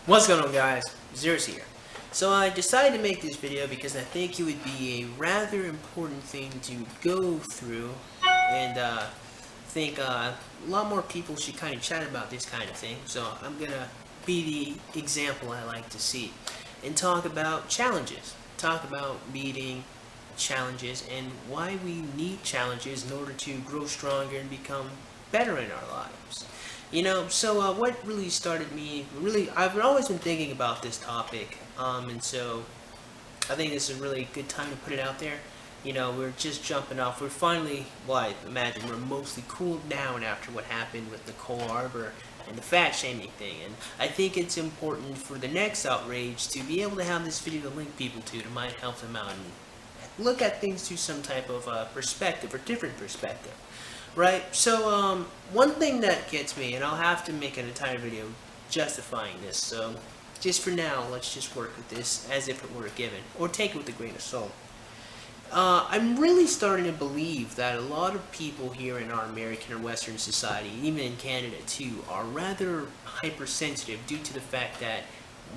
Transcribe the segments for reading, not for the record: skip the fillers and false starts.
What's going on, guys? Zeros here. So I decided to make this video because I think it would be a rather important thing to go through, and think a lot more people should kind of chat about this kind of thing. So I'm gonna be the example I like to see and talk about challenges. Talk about meeting challenges and why we need challenges in order to grow stronger and become better in our lives. What really started me, I've always been thinking about this topic, and so I think this is a really good time to put it out there. We're just jumping off. We're finally, well, I imagine we're mostly cooled down after what happened with Nicole Arbor and the fat shaming thing, and I think it's important for the next outrage to be able to have this video to link people to might help them out and look at things through some type of perspective or different perspective. Right, so one thing that gets me, and I'll have to make an entire video justifying this, so just for now, let's just work with this as if it were a given, or take it with a grain of salt. I'm really starting to believe that a lot of people here in our American or Western society, even in Canada too, are rather hypersensitive due to the fact that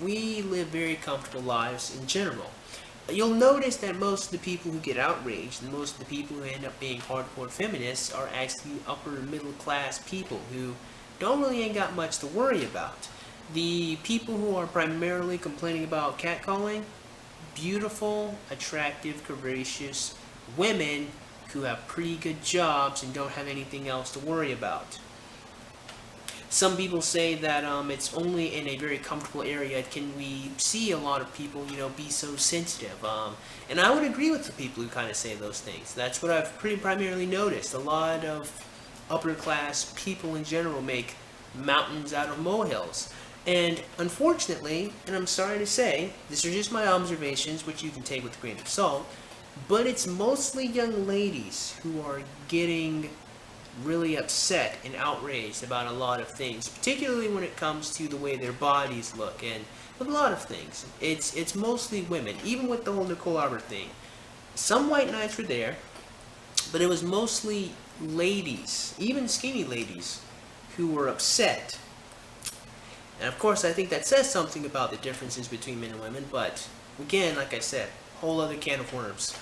we live very comfortable lives in general. You'll notice that most of the people who get outraged and most of the people who end up being hardcore feminists are actually upper middle class people who don't really ain't got much to worry about. The people who are primarily complaining about catcalling, beautiful, attractive, curvaceous women who have pretty good jobs and don't have anything else to worry about. Some people say that it's only in a very comfortable area can we see a lot of people, be so sensitive. And I would agree with the people who kind of say those things. That's what I've pretty primarily noticed. A lot of upper class people in general make mountains out of molehills. And unfortunately, and I'm sorry to say, these are just my observations, which you can take with a grain of salt, but it's mostly young ladies who are getting really upset and outraged about a lot of things, particularly when it comes to the way their bodies look and a lot of things. It's mostly women, even with the whole Nicole Arbor thing. Some white knights were there, but it was mostly ladies, even skinny ladies, who were upset. And of course, I think that says something about the differences between men and women, but again, like I said, whole other can of worms.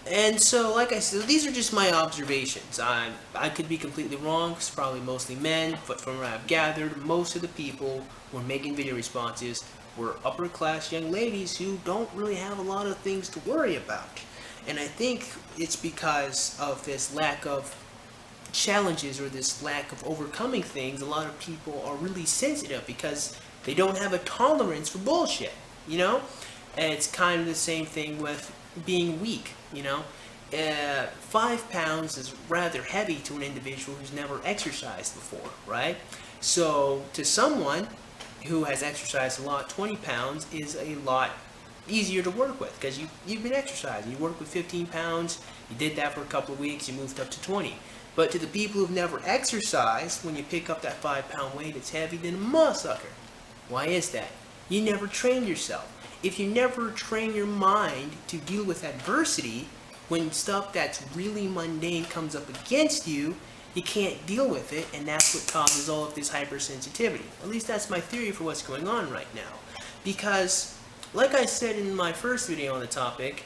And so, like I said, these are just my observations. I could be completely wrong. It's probably mostly men, but from what I've gathered, most of the people who are making video responses were upper class young ladies who don't really have a lot of things to worry about. And I think it's because of this lack of challenges or this lack of overcoming things. A lot of people are really sensitive because they don't have a tolerance for bullshit, And it's kind of the same thing with being weak, 5 pounds is rather heavy to an individual who's never exercised before, right? So to someone who has exercised a lot, 20 pounds is a lot easier to work with because you've been exercising. You work with 15 pounds, you did that for a couple of weeks, you moved up to 20. But to the people who've never exercised, when you pick up that 5-pound weight, it's heavy than a motherfucker. Why is that? You never trained yourself. If you never train your mind to deal with adversity, when stuff that's really mundane comes up against you, you can't deal with it, and that's what causes all of this hypersensitivity. At least that's my theory for what's going on right now. Because, like I said in my first video on the topic,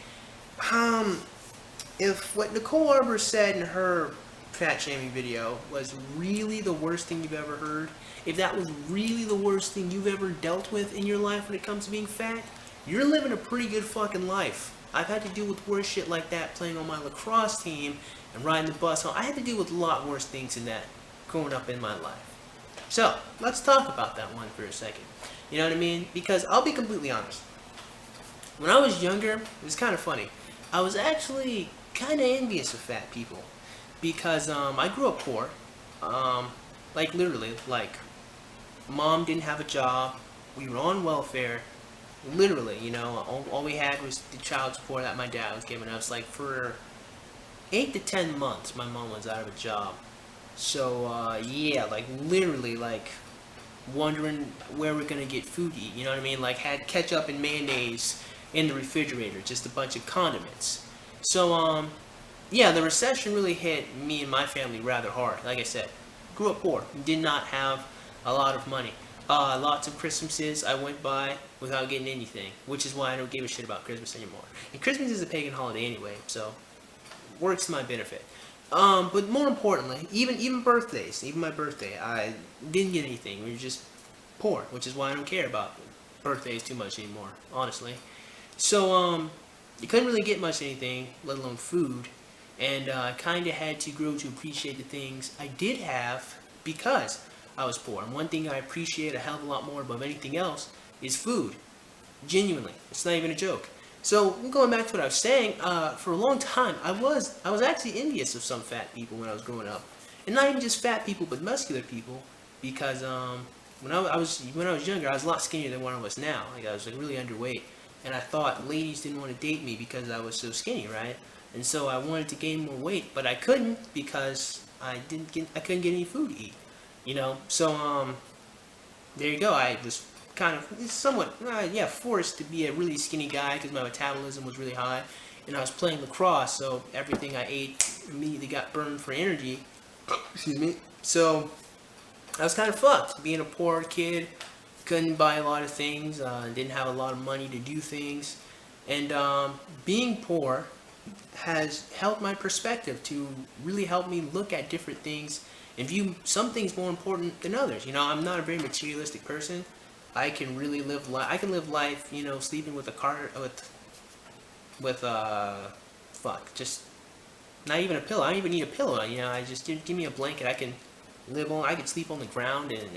if what Nicole Arbor said in her fat shaming video was really the worst thing you've ever heard, if that was really the worst thing you've ever dealt with in your life when it comes to being fat, you're living a pretty good fucking life. I've had to deal with worse shit like that playing on my lacrosse team and riding the bus. I had to deal with a lot worse things than that growing up in my life. So, let's talk about that one for a second. You know what I mean? Because I'll be completely honest. When I was younger, it was kind of funny. I was actually kind of envious of fat people. Because I grew up poor. Literally, mom didn't have a job. We were on welfare. Literally, all we had was the child support that my dad was giving us. For 8 to 10 months, my mom was out of a job. So, literally, wondering where we're gonna get food to eat. You know what I mean? Had ketchup and mayonnaise in the refrigerator, just a bunch of condiments. So, the recession really hit me and my family rather hard. Like I said, grew up poor, did not have a lot of money. Lots of Christmases I went by without getting anything, which is why I don't give a shit about Christmas anymore. And Christmas is a pagan holiday anyway, so works to my benefit. But more importantly, even birthdays, even my birthday, I didn't get anything. We were just poor, which is why I don't care about birthdays too much anymore, honestly. So, you couldn't really get much anything, let alone food, and I kind of had to grow to appreciate the things I did have because I was poor. And one thing I appreciate a hell of a lot more above anything else is food. Genuinely, it's not even a joke. So going back to what I was saying, for a long time I was actually envious of some fat people when I was growing up, and not even just fat people, but muscular people, because when I was younger, I was a lot skinnier than what I was now. Like I was like really underweight, and I thought ladies didn't want to date me because I was so skinny, right? And so I wanted to gain more weight, but I couldn't because I couldn't get any food to eat, you know. So there you go. I was kind of somewhat forced to be a really skinny guy because my metabolism was really high, and I was playing lacrosse, so everything I ate immediately got burned for energy. Excuse me. So I was kind of fucked being a poor kid. Couldn't buy a lot of things. Didn't have a lot of money to do things, and being poor has helped my perspective to really help me look at different things and view some things more important than others. You know, I'm not a very materialistic person. I can really live life. I can live life, you know, sleeping with a car with just not even a pillow. I don't even need a pillow. You know, I just give me a blanket. I can live on. I can sleep on the ground, and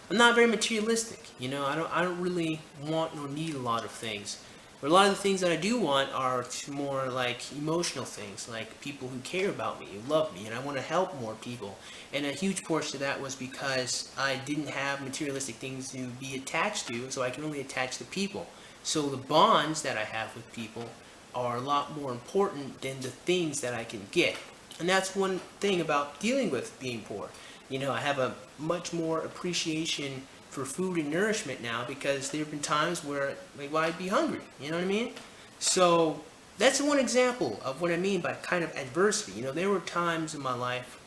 I'm not very materialistic. You know, I don't really want or need a lot of things. But a lot of the things that I do want are more like emotional things, like people who care about me, who love me, and I want to help more people. And a huge portion of that was because I didn't have materialistic things to be attached to, so I can only attach to people. So the bonds that I have with people are a lot more important than the things that I can get. And that's one thing about dealing with being poor. You know, I have a much more appreciation for food and nourishment now because there have been times where I'd be hungry, you know what I mean? So that's one example of what I mean by kind of adversity. You know, there were times in my life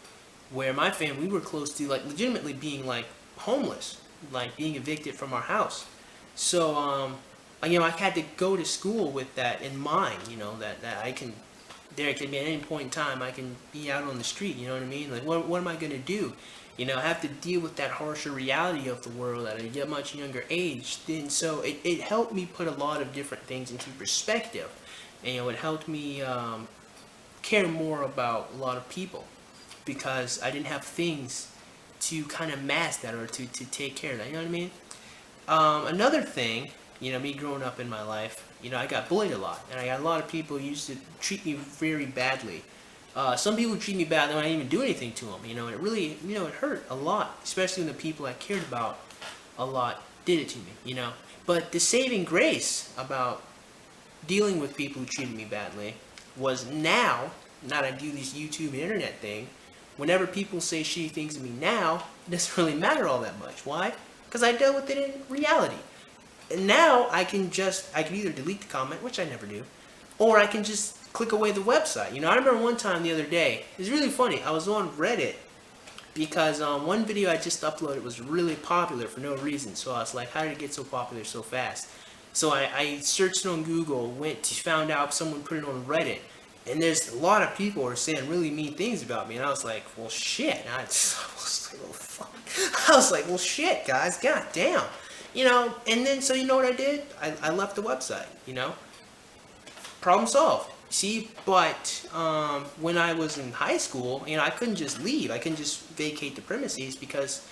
where my family, we were close to like legitimately being like homeless, like being evicted from our house. So you know, I had to go to school with that in mind, you know, that there can be at any point in time I can be out on the street, you know what I mean? Like what am I going to do? You know, I have to deal with that harsher reality of the world at a much younger age. And so it helped me put a lot of different things into perspective. And, you know, it helped me care more about a lot of people because I didn't have things to kind of mask that or to take care of that. You know what I mean? Another thing, you know, me growing up in my life, you know, I got bullied a lot. And I got a lot of people who used to treat me very badly. Some people treat me badly when I didn't even do anything to them, you know, and it really, you know, it hurt a lot, especially when the people I cared about a lot did it to me, you know. But the saving grace about dealing with people who treated me badly was now that I do this YouTube and internet thing, whenever people say shitty things to me now, it doesn't really matter all that much. Why? Because I dealt with it in reality. And now I can either delete the comment, which I never do, or I can just click away the website. You know, I remember one time the other day, it was really funny. I was on Reddit because one video I just uploaded was really popular for no reason. So I was like, how did it get so popular so fast? So I searched it on Google, found out someone put it on Reddit, and there's a lot of people who are saying really mean things about me. And I was like, well, shit. And I was like, well, fuck. I was like, well, shit, guys, god damn. You know, and then, so you know what I did? I left the website, you know? Problem solved. See, but when I was in high school, you know, I couldn't just leave. I couldn't just vacate the premises because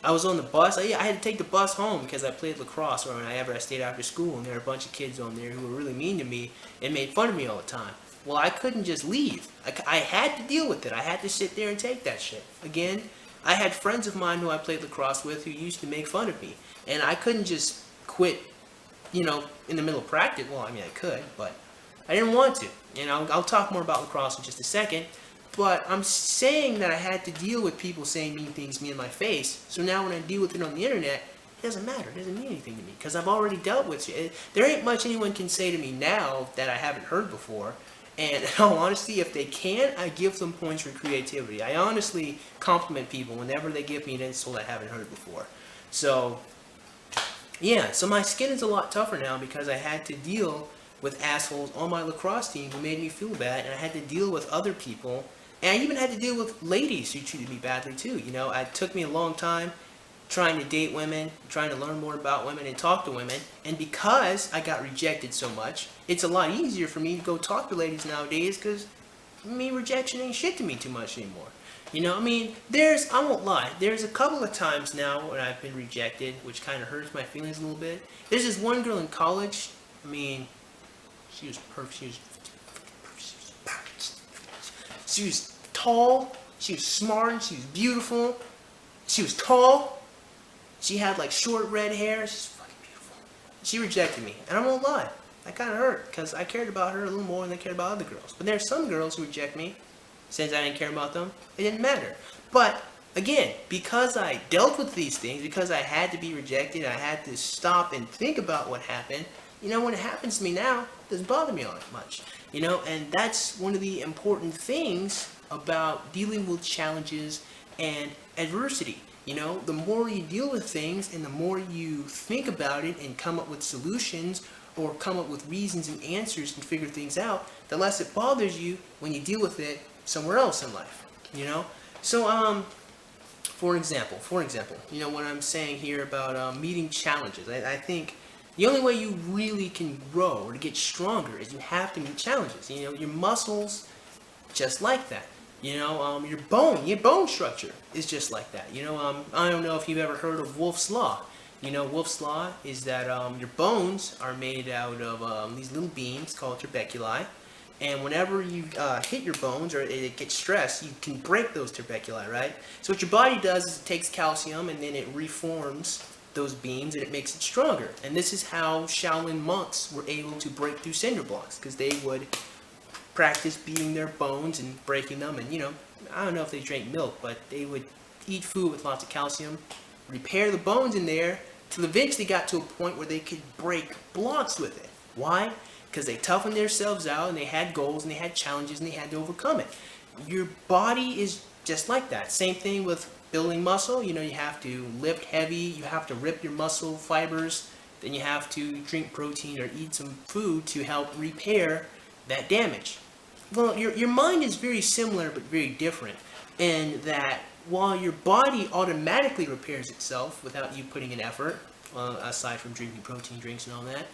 I was on the bus. I had to take the bus home because I played lacrosse or whenever I stayed after school, and there were a bunch of kids on there who were really mean to me and made fun of me all the time. Well, I couldn't just leave. I had to deal with it. I had to sit there and take that shit. Again, I had friends of mine who I played lacrosse with who used to make fun of me, and I couldn't just quit, you know, in the middle of practice. Well, I mean, I could, but I didn't want to. And I'll talk more about lacrosse in just a second. But I'm saying that I had to deal with people saying mean things to me in my face. So now when I deal with it on the internet, it doesn't matter. It doesn't mean anything to me because I've already dealt with it. There ain't much anyone can say to me now that I haven't heard before. And in all honesty, if they can, I give them points for creativity. I honestly compliment people whenever they give me an insult I haven't heard before. So yeah, so my skin is a lot tougher now because I had to deal with assholes on my lacrosse team who made me feel bad, and I had to deal with other people, and I even had to deal with ladies who treated me badly too. You know, it took me a long time trying to date women, trying to learn more about women and talk to women, and because I got rejected so much, it's a lot easier for me to go talk to ladies nowadays because, I mean, rejection ain't shit to me too much anymore. You know, I mean, I won't lie, there's a couple of times now when I've been rejected, which kind of hurts my feelings a little bit. There's this one girl in college, I mean, she was perfect, she was tall, she was smart, she was beautiful, she was tall, she had like short red hair, she's fucking beautiful. She rejected me, and I won't lie, that kind of hurt, because I cared about her a little more than I cared about other girls. But there's some girls who reject me, since I didn't care about them, it didn't matter. But again, because I dealt with these things, because I had to be rejected, I had to stop and think about what happened, you know, when it happens to me now, it doesn't bother me all that much. You know, and that's one of the important things about dealing with challenges and adversity. You know, the more you deal with things and the more you think about it and come up with solutions or come up with reasons and answers and figure things out, the less it bothers you when you deal with it somewhere else in life, you know? So, for example, you know, what I'm saying here about meeting challenges, I think the only way you really can grow or to get stronger is you have to meet challenges. You know, your muscles, just like that. You know, your bone structure is just like that. You know, I don't know if you've ever heard of Wolff's Law. You know, Wolff's Law is that your bones are made out of these little beams called tuberculi. And whenever you hit your bones or it gets stressed, you can break those tuberculi, right? So what your body does is it takes calcium and then it reforms those beams and it makes it stronger. And this is how Shaolin monks were able to break through cinder blocks, because they would practice beating their bones and breaking them. And, you know, I don't know if they drank milk, but they would eat food with lots of calcium, repair the bones in there, till eventually got to a point where they could break blocks with it. Why? Because they toughened themselves out and they had goals and they had challenges and they had to overcome it. Your body is just like that. Same thing with building muscle. You know, you have to lift heavy, you have to rip your muscle fibers, then you have to drink protein or eat some food to help repair that damage. Well, your mind is very similar but very different in that while your body automatically repairs itself without you putting in effort, aside from drinking protein drinks and all that,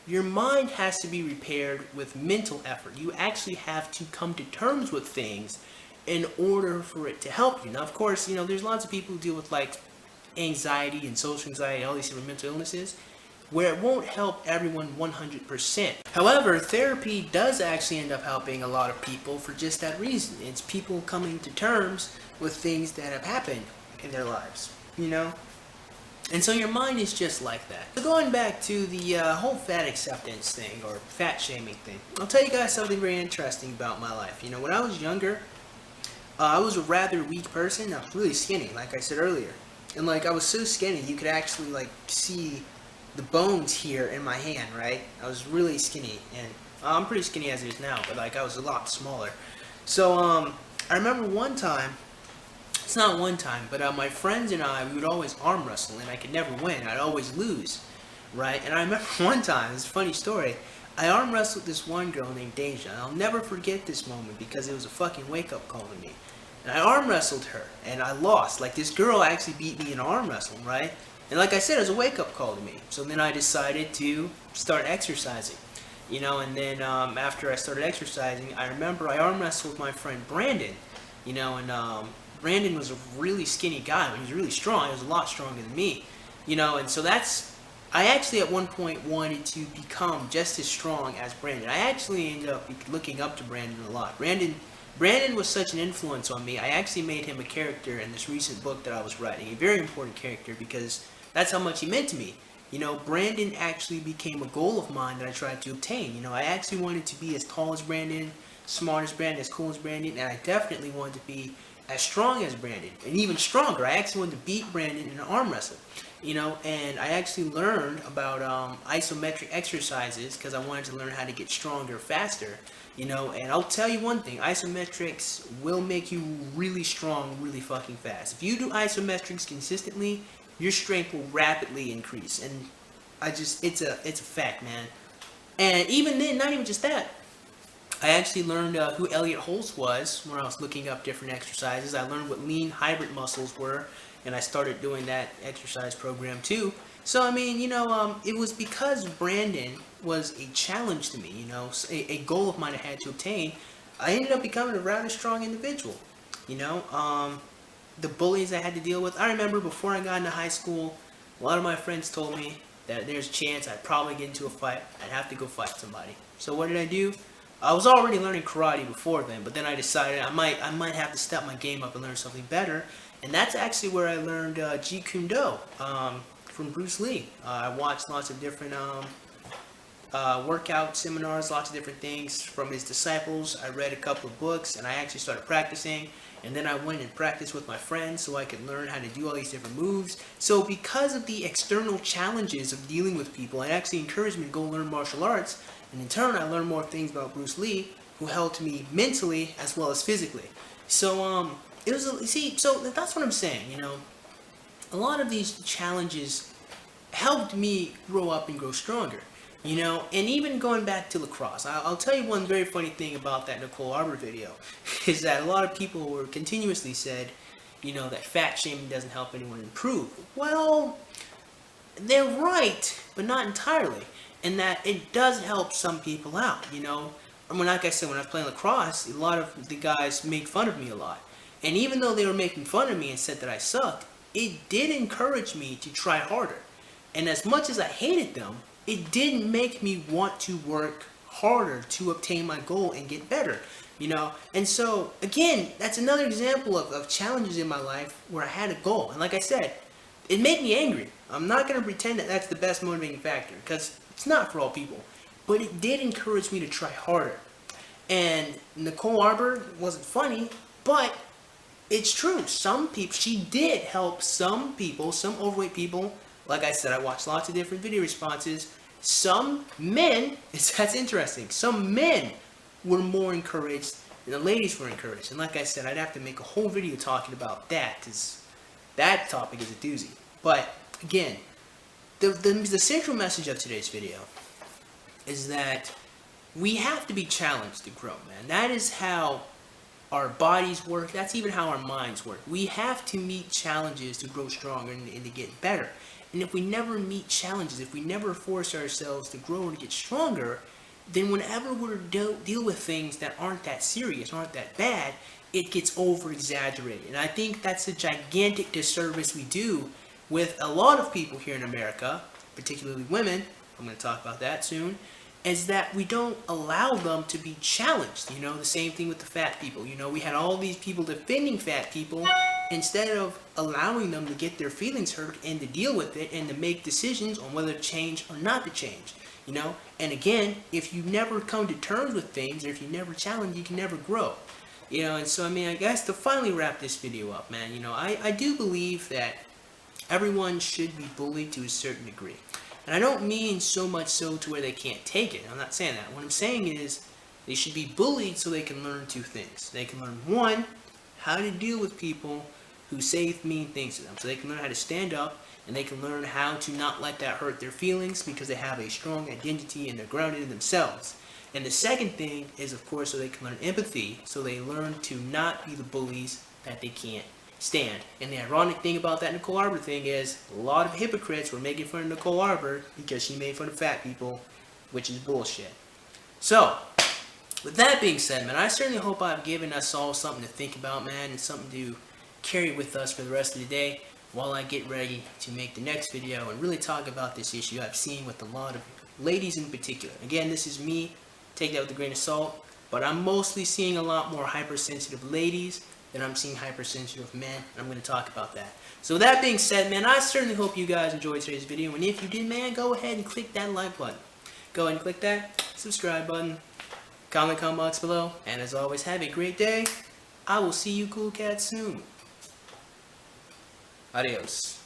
your mind has to be repaired with mental effort. You actually have to come to terms with things in order for it to help you. Now, of course, you know, there's lots of people who deal with like anxiety and social anxiety and all these different mental illnesses where it won't help everyone 100%. However, therapy does actually end up helping a lot of people for just that reason. It's people coming to terms with things that have happened in their lives, you know? And so your mind is just like that. So going back to the whole fat acceptance thing, or fat shaming thing, I'll tell you guys something very interesting about my life. You know, when I was younger, I was a rather weak person. I was really skinny, like I said earlier. And like, I was so skinny, you could actually like see the bones here in my hand, right? I was really skinny, and I'm pretty skinny as it is now, but like I was a lot smaller. So I remember one time, it's not one time, but my friends and I, we would always arm wrestle, and I could never win. I'd always lose, right? And I remember one time, it's a funny story, I arm wrestled this one girl named Deja, and I'll never forget this moment because it was a fucking wake-up call to me. And I arm wrestled her, and I lost. Like, this girl actually beat me in arm wrestling, right? And like I said, it was a wake-up call to me. So then I decided to start exercising, you know, and then after I started exercising, I remember I arm wrestled with my friend Brandon, you know, and Brandon was a really skinny guy, but he was really strong. He was a lot stronger than me, you know, and so I actually at one point wanted to become just as strong as Brandon. I actually ended up looking up to Brandon a lot. Brandon was such an influence on me. I actually made him a character in this recent book that I was writing, a very important character, because that's how much he meant to me. You know, Brandon actually became a goal of mine that I tried to obtain. You know, I actually wanted to be as tall as Brandon, smart as Brandon, as cool as Brandon, and I definitely wanted to be as strong as Brandon, and even stronger. I actually wanted to beat Brandon in an arm wrestle, you know, and I actually learned about isometric exercises because I wanted to learn how to get stronger faster, you know, and I'll tell you one thing, isometrics will make you really strong really fucking fast. If you do isometrics consistently, your strength will rapidly increase. And it's a fact, man. And even then, not even just that. I actually learned who Elliot Holtz was when I was looking up different exercises. I learned what lean hybrid muscles were, and I started doing that exercise program too. So I mean, it was because Brandon was a challenge to me, a goal of mine I had to obtain. I ended up becoming a rather strong individual. You know, the bullies I had to deal with. I remember before I got into high school, a lot of my friends told me that there's a chance I'd probably get into a fight. I'd have to go fight somebody. So what did I do? I was already learning karate before then, but then I decided I might have to step my game up and learn something better. And that's actually where I learned Jeet Kune Do from Bruce Lee. I watched lots of different workout seminars, lots of different things from his disciples. I read a couple of books, and I actually started practicing. And then I went and practiced with my friends so I could learn how to do all these different moves. So because of the external challenges of dealing with people, it actually encouraged me to go learn martial arts. And in turn, I learned more things about Bruce Lee, who helped me mentally as well as physically. So it was so that's what I'm saying. A lot of these challenges helped me grow up and grow stronger. And even going back to lacrosse, I'll tell you one very funny thing about that Nicole Arbor video, is that a lot of people were continuously said, that fat shaming doesn't help anyone improve. Well, they're right, but not entirely. And that it does help some people out, I mean, like I said, when I was playing lacrosse, a lot of the guys made fun of me a lot. And even though they were making fun of me and said that I sucked, it did encourage me to try harder. And as much as I hated them, it did make me want to work harder to obtain my goal and get better, And so, again, that's another example of challenges in my life where I had a goal. And like I said, it made me angry. I'm not going to pretend that that's the best motivating factor, because it's not for all people. But it did encourage me to try harder. And Nicole Arbor wasn't funny, but it's true. Some people, she did help some people, some overweight people. Like I said, I watched lots of different video responses. Some men, that's interesting, some men were more encouraged than the ladies were encouraged. And like I said, I'd have to make a whole video talking about that, because that topic is a doozy. But again, the central message of today's video is that we have to be challenged to grow, man. That is how our bodies work. That's even how our minds work. We have to meet challenges to grow stronger and to get better. And if we never meet challenges, if we never force ourselves to grow and get stronger, then whenever we deal with things that aren't that serious, aren't that bad, it gets over-exaggerated. And I think that's a gigantic disservice we do with a lot of people here in America, particularly women, I'm going to talk about that soon, is that we don't allow them to be challenged. The same thing with the fat people. We had all these people defending fat people instead of allowing them to get their feelings hurt and to deal with it and to make decisions on whether to change or not to change. And again, if you never come to terms with things, or if you never challenge, you can never grow. And so, I mean, I guess to finally wrap this video up, man, I do believe that everyone should be bullied to a certain degree. And I don't mean so much so to where they can't take it. I'm not saying that. What I'm saying is they should be bullied so they can learn two things. They can learn, one, how to deal with people who say mean things to them. So they can learn how to stand up, and they can learn how to not let that hurt their feelings because they have a strong identity and they're grounded in themselves. And the second thing is, of course, so they can learn empathy, so they learn to not be the bullies that they can't stand. And the ironic thing about that Nicole Arbor thing is a lot of hypocrites were making fun of Nicole Arbor because she made fun of fat people, which is bullshit. So, with that being said, man, I certainly hope I've given us all something to think about, man, and something to carry with us for the rest of the day while I get ready to make the next video and really talk about this issue I've seen with a lot of ladies in particular. Again, this is me, take that with a grain of salt, but I'm mostly seeing a lot more hypersensitive ladies than I'm seeing hypersensitive men, and I'm going to talk about that. So with that being said, man, I certainly hope you guys enjoyed today's video, and if you did, man, go ahead and click that like button. Go ahead and click that subscribe button, comment box below, and as always, have a great day. I will see you cool cats soon. Adios.